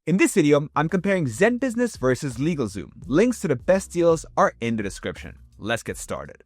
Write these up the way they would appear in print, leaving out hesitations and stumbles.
In this video, I'm comparing ZenBusiness versus LegalZoom. Links to the best deals are in the description. Let's get started.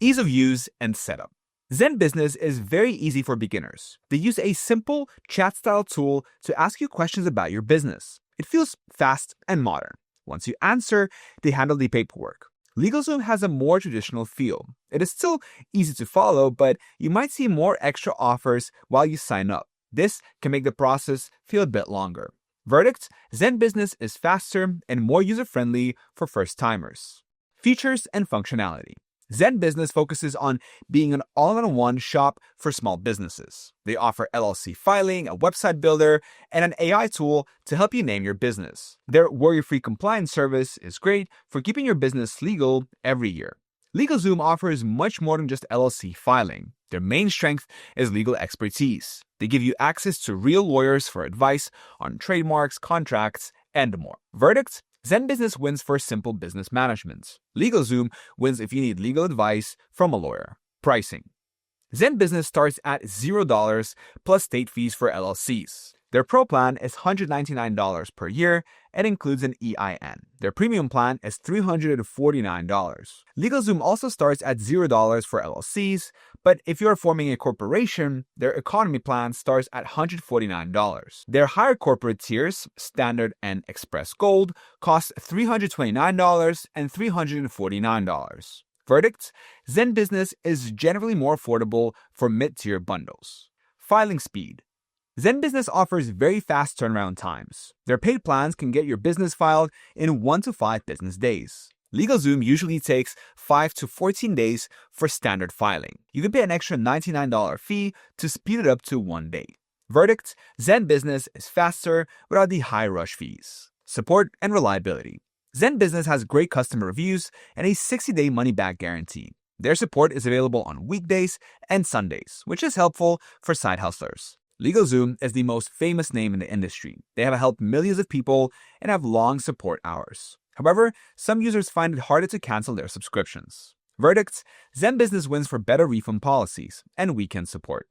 Ease of use and setup. ZenBusiness is very easy for beginners. They use a simple chat-style tool to ask you questions about your business. It feels fast and modern. Once you answer, they handle the paperwork. LegalZoom has a more traditional feel. It is still easy to follow, but you might see more extra offers while you sign up. This can make the process feel a bit longer. Verdict: ZenBusiness is faster and more user-friendly for first-timers. Features and functionality. ZenBusiness focuses on being an all-in-one shop for small businesses. They offer LLC filing, a website builder, and an AI tool to help you name your business. Their worry-free compliance service is great for keeping your business legal every year. LegalZoom offers much more than just LLC filing. Their main strength is legal expertise. They give you access to real lawyers for advice on trademarks, contracts, and more. Verdict: ZenBusiness wins for simple business management. LegalZoom wins if you need legal advice from a lawyer. Pricing. ZenBusiness starts at $0 plus state fees for LLCs. Their Pro plan is $199 per year and includes an EIN. Their Premium plan is $349. LegalZoom also starts at $0 for LLCs, but if you're forming a corporation, their Economy plan starts at $149. Their higher corporate tiers, Standard and Express Gold, cost $329 and $349. Verdict: ZenBusiness is generally more affordable for mid-tier bundles. Filing speed. ZenBusiness offers very fast turnaround times. Their paid plans can get your business filed in 1 to 5 business days. LegalZoom usually takes 5 to 14 days for standard filing. You can pay an extra $99 fee to speed it up to 1 day. Verdict: ZenBusiness is faster without the high rush fees. Support and reliability. ZenBusiness has great customer reviews and a 60-day money-back guarantee. Their support is available on weekdays and Sundays, which is helpful for side hustlers. LegalZoom is the most famous name in the industry. They have helped millions of people and have long support hours. However, some users find it harder to cancel their subscriptions. Verdict: ZenBusiness wins for better refund policies and weekend support.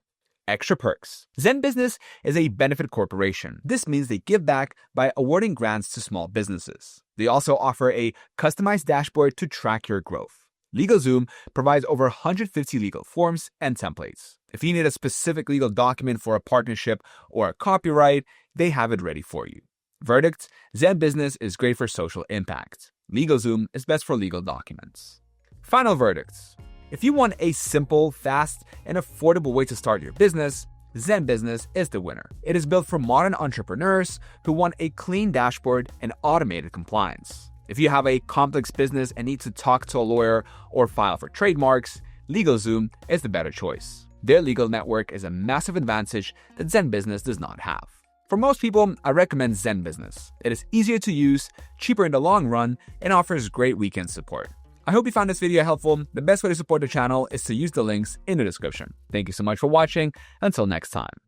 Extra perks. ZenBusiness is a benefit corporation. This means they give back by awarding grants to small businesses. They also offer a customized dashboard to track your growth. LegalZoom provides over 150 legal forms and templates. If you need a specific legal document for a partnership or a copyright, they have it ready for you. Verdict: ZenBusiness is great for social impact. LegalZoom is best for legal documents. Final verdicts. If you want a simple, fast, and affordable way to start your business, ZenBusiness is the winner. It is built for modern entrepreneurs who want a clean dashboard and automated compliance. If you have a complex business and need to talk to a lawyer or file for trademarks, LegalZoom is the better choice. Their legal network is a massive advantage that ZenBusiness does not have. For most people, I recommend ZenBusiness. It is easier to use, cheaper in the long run, and offers great weekend support. I hope you found this video helpful. The best way to support the channel is to use the links in the description. Thank you so much for watching. Until next time.